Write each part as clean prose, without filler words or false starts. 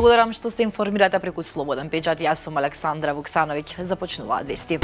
Благодарам што сте информирате преку Слободен печат. Јас сум Александра Вуксановиќ. Започнуваат вести.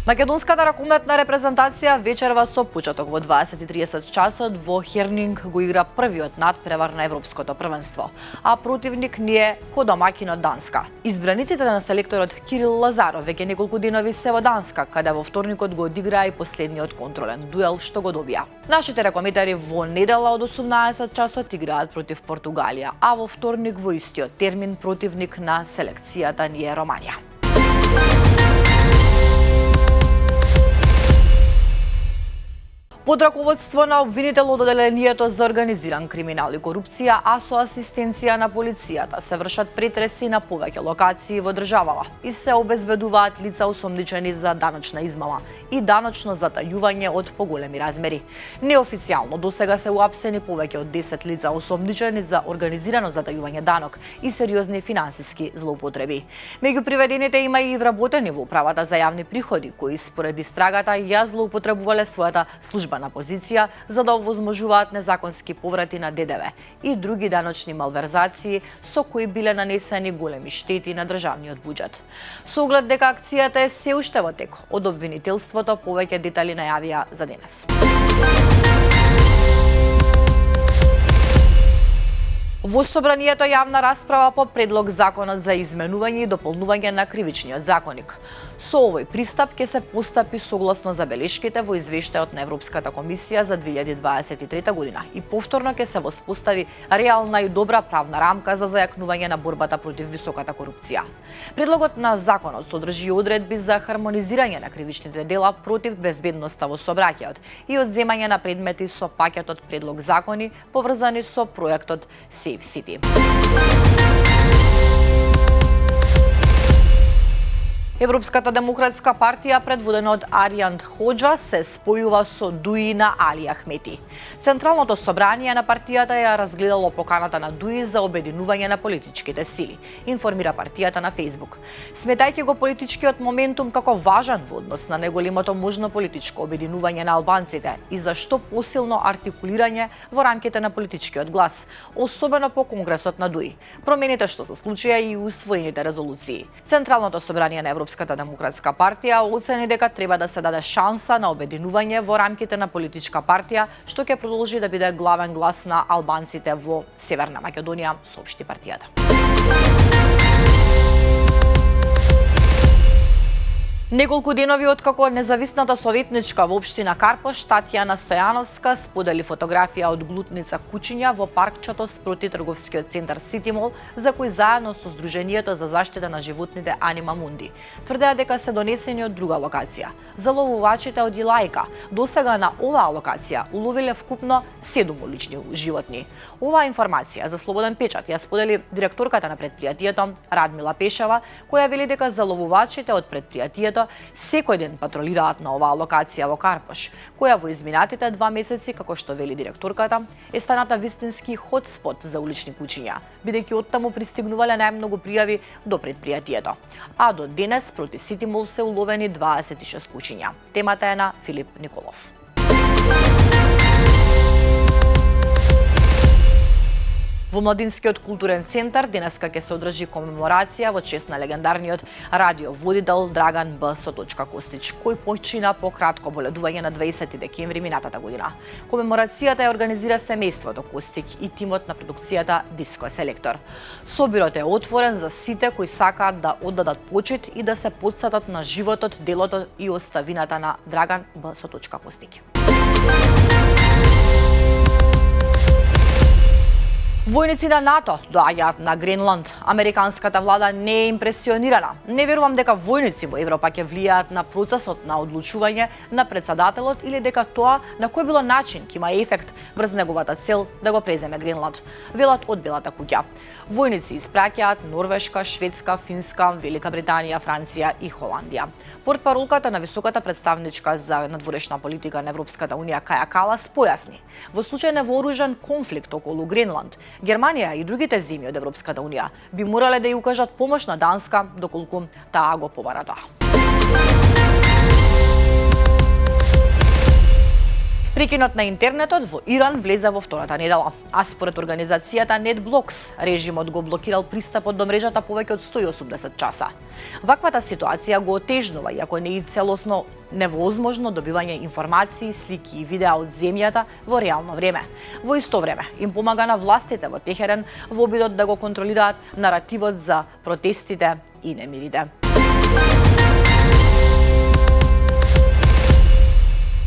Македонската ракометна репрезентација вечерва со почеток во 20:30 часот во Хернинг го игра првиот надпревар на Европското првенство, а противник ни е домаќинот Данска. Избраниците на селекторот Кирил Лазаров веќе неколку денови се во Данска, каде во вторникот го одиграа и последниот контролен дуел што го добија. Нашите ракометари во недела од 18 часот играат против Португалија, а во вторник во истиот термин противник на селекцијата ни е Романија. Под раководство на обвинител од Оделението за организиран криминал и корупција, а со асистенција на полицијата се вршат претреси на повеќе локации во државава и се обезбедуваат лица осомничени за даночна измама и даночно затајување од поголеми размери. Неофицијално досега се уапсени повеќе од 10 лица осомничени за организирано затајување данок и сериозни финансиски злоупотреби. Меѓу приведените има и вработени во управата за јавни приходи, кои според истрагата ја злоупотребувале својата служба на позиција за да овозможуваат незаконски поврати на ДДВ и други даночни малверзации со кои биле нанесени големи штети на државниот буџет. Со оглед дека акцијата е се уште во тек, од обвинителството повеќе детали најавија за денес. Во собранието јавна расправа по предлог законот за изменување и дополнување на кривичниот законник. Со овој пристап ќе се постапи согласно забелешките во извештајот на Европската комисија за 2023 година и повторно ќе се воспостави реална и добра правна рамка за зајакнување на борбата против високата корупција. Предлогот на законот содржи одредби за хармонизирање на кривичните дела против безбедноста во сообраќајот и одземање на предмети со пакетот предлог закони поврзани со проектот Safe City. Европската демократска партија, предводена од Аријан Хоџа, се спојува со Дуи на Али Ахмети. Централното собрание на партијата ја разгледало поканата на Дуи за обединување на политичките сили, информира партијата на Фејсбук. Сметајќи го политичкиот моментум како важен во однос на неголемото можно политичко обединување на албанците и за што посилно артикулирање во рамките на политичкиот глас, особено по Конгресот на Дуи, промените што се случија и усвоените резолуции. Централното собрание на Европската демократска партија оцени дека треба да се даде шанса на обединување во рамките на политичка партија, што ќе продолжи да биде главен глас на албанците во Северна Македонија, соопшти партијата. Неколку денови откако независната советничка во општина Карпош Татјана Стојановска сподели фотографија од глутница кучиња во паркчето спроти трговскиот центар Сити Мол, за кој заедно со Сдруженијето за заштита на животните Анима Мунди тврдеа дека се донесени од друга локација. Заловувачите од Илајка досега на оваа локација уловиле вкупно 7 улични животни. Оваа информација за Слободен печат ја сподели директорката на предпријатието Радмила Пешева, која вели дека заловувачите од предпријатието секој ден патролираат на оваа локација во Карпош, која во изминатите 2 месеци, како што вели директорката, е станата вистински хотспот за улични кучиња, бидејќи оттаму пристигнувале најмногу пријави до предпријатието. А до денес проти Сити Мол се уловени 26 кучиња. Темата е на Филип Николов. Во Младинскиот културен центар денеска ќе се одржи комеморација во чест на легендарниот радиоводител Драган Б. Костич, кој почина по кратко боледување на 20 декември минатата година. Комеморацијата ја организира семејството Костик и тимот на продукцијата Диско Селектор. Собирот е отворен за сите кои сакаат да оддадат почит и да се потсетат на животот, делото и оставината на Драган Б. Костик. Војници на НАТО доаѓаат на Гренланд. Американската влада не е импресионирана. Не верувам дека војници во Европа ќе влијаат на процесот на одлучување на претседателот или дека тоа на кој било начин ќе има ефект врз неговата цел да го преземе Гренланд, велат од Белата куќа. Војници испраќаат Норвешка, Шведска, Финска, Велика Британија, Франција и Холандија. Портпаролката на високата представничка за надворешна политика на Европската унија Каја Калас појасни: во случај на вооружен конфликт околу Гренланд, Германија и другите земји од Европската унија би морале да ја укажат помош на Данска доколку таа го побара тоа. Прекинот на интернетот во Иран влезе во втората недела, а според организацијата NetBlocks, режимот го блокирал пристапот до мрежата повеќе од 180 часа. Ваквата ситуација го отежнува, иако не е целосно невозможно добивање информации, слики и видеа од земјата во реално време. Во исто време, им помага на властите во Техеран во обидот да го контролираат наративот за протестите и немирите.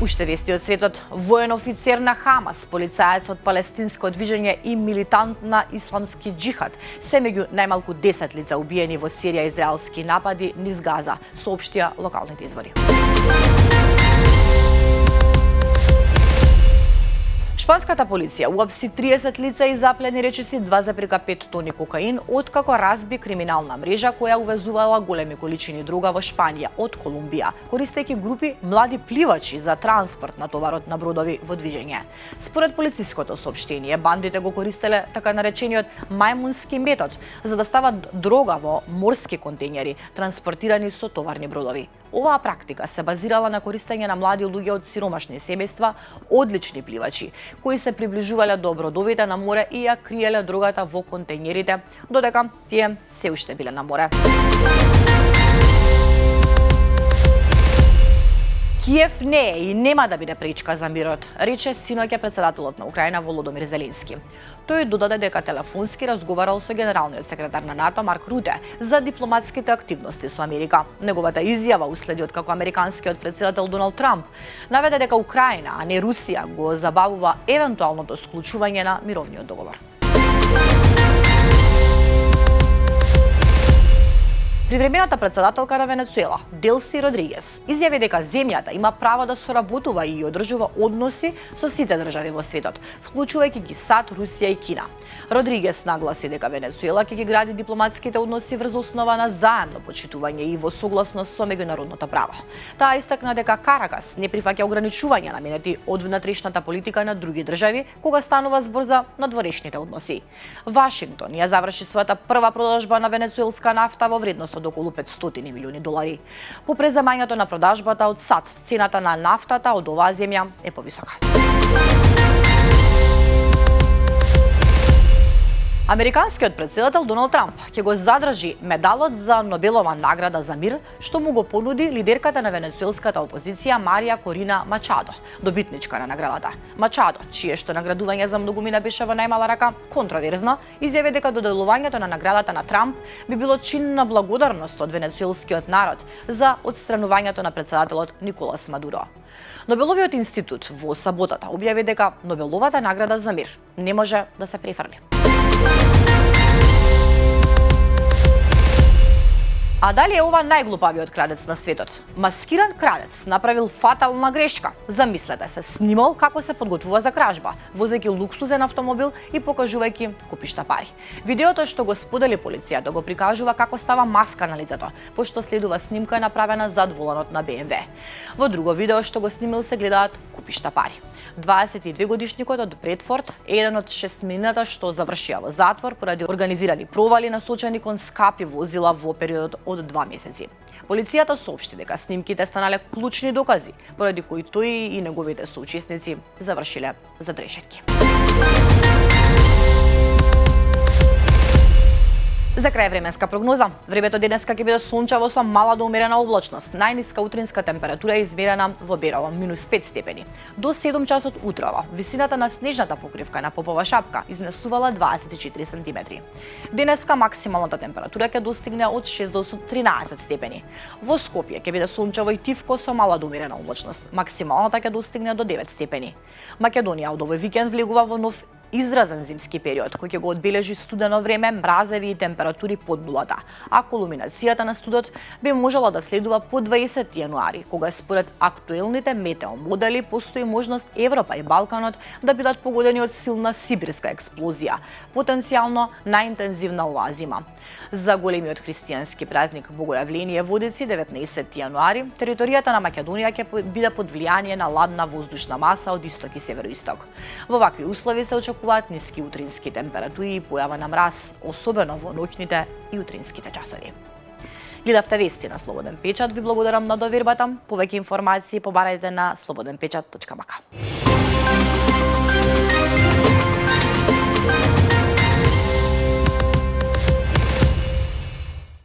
Уште вести од светот, воен офицер на Хамас, полицаец од палестинско движење и милитант на исламски џихад, се меѓу најмалку 10 лица убиени во серија израелски напади низ Газа, соопштија локалните извори. Шпанската полиција уапси 30 лица и заплени речиси 2,5 тони кокаин, откако разби криминална мрежа која увезувала големи количини дрога во Шпанија од Колумбија, користејќи групи млади пливачи за транспорт на товарот на бродови во движење. Според полициското соопштение, бандите го користеле така наречениот мајмунски метод за да стават дрога во морски контејнери, транспортирани со товарни бродови. Оваа практика се базирала на користење на млади луѓе од сиромашни семејства, одлични пливачи, кои се приближувале до бродовите на море и ја криеле дрогата во контејнерите, додека тие се уште биле на море. Киев не е и нема да биде пречка за мирот, рече синоќа председателот на Украина Володомир Зеленски. Тој додаде дека телефонски разговарал со генералниот секретар на НАТО Марк Руте за дипломатските активности со Америка. Неговата изјава уследи од како американскиот председател Доналд Трамп наведе дека Украина, а не Русија, го забавува евентуалното склучување на мировниот договор. Привремената председателка на Венецуела, Делси Родригес, изјави дека земјата има право да соработува и одржува односи со сите држави во светот, вклучувајќи ги САД, Русија и Кина. Родригес нагласи дека Венецуела ќе ги гради дипломатските односи врз основа на заемно почитување и во согласност со меѓународното право. Таа истакна дека Каракас не прифаќа ограничување наменети од внатрешната политика на други држави кога станува збор за надворешните односи. Вашингтон ја заврши својата прва продажба на венецуелска нафта во вредност од околу $500 милиони. По преземањето на продажбата од САД, цената на нафтата од оваа земја е повисока. Американскиот председател Доналд Трамп ќе го задржи медалот за Нобелова награда за мир, што му го понуди лидерката на венецуелската опозиција Марија Корина Мачадо, добитничка на наградата. Мачадо, чие што наградување за многумина беше во најмала рака контроверзно, изјави дека доделувањето на наградата на Трамп би било чин на благодарност од венецуелскиот народ за отстранувањето на председателот Николас Мадуро. Нобеловиот институт во саботата објави дека Нобеловата награда за мир не може да се префрли. А дали е ова најглупавиот крадец на светот? Маскиран крадец направил фатална грешка. Замислете се, снимал како се подготвува за кражба, возејќи луксузен автомобил и покажувајќи купишта пари. Видеото што го сподели полицијата го прикажува како става маска на лицето, пошто следува снимка направена зад воланот на BMW. Во друго видео што го снимил се гледаат купишта пари. 22-годишникот од Бредфорд е еден од 6 мината што завршија во затвор поради организирани провали насочени кон скапи возила во период од 2 месеци. Полицијата соопшти дека снимките станале клучни докази, поради кои тој и неговите соучесници завршиле за трешетки. За крај временска прогноза. Времето денеска ќе биде сончево со мала до умерена облачност. Најниска утринска температура е измерена во Берово -5 степени. До 7 часот утрово висината на снежната покривка на Попова шапка изнесувала 24 см. Денеска максималната температура ќе достигне од 6 до 13 степени. Во Скопје ќе биде сончево и тивко со мала до умерена облачност. Максималната ќе достигне до 9 степени. Македонија од овој викенд влегува во нов изразен зимски период, кој ќе го одбележи студено време, мразеви и температури под нулата, а кулминацијата на студот би можела да следува по 20 јануари, кога според актуелните метеомодели постои можност Европа и Балканот да бидат погодени од силна сибирска експлозија, потенцијално најинтензивна оваа зима. За големиот христијански празник Богојавление Водици 19 јануари, територијата на Македонија ќе биде под влијание на ладна воздушна маса од исток и североисток. Во вакви услови се очекуваат ниски утрински температури и појава на мраз, особено во ноќните и утринските часови. Гледавте вести на Слободен печат, ви благодарам на довербата. Повеќе информации побарајте на slobodенpečat.bk.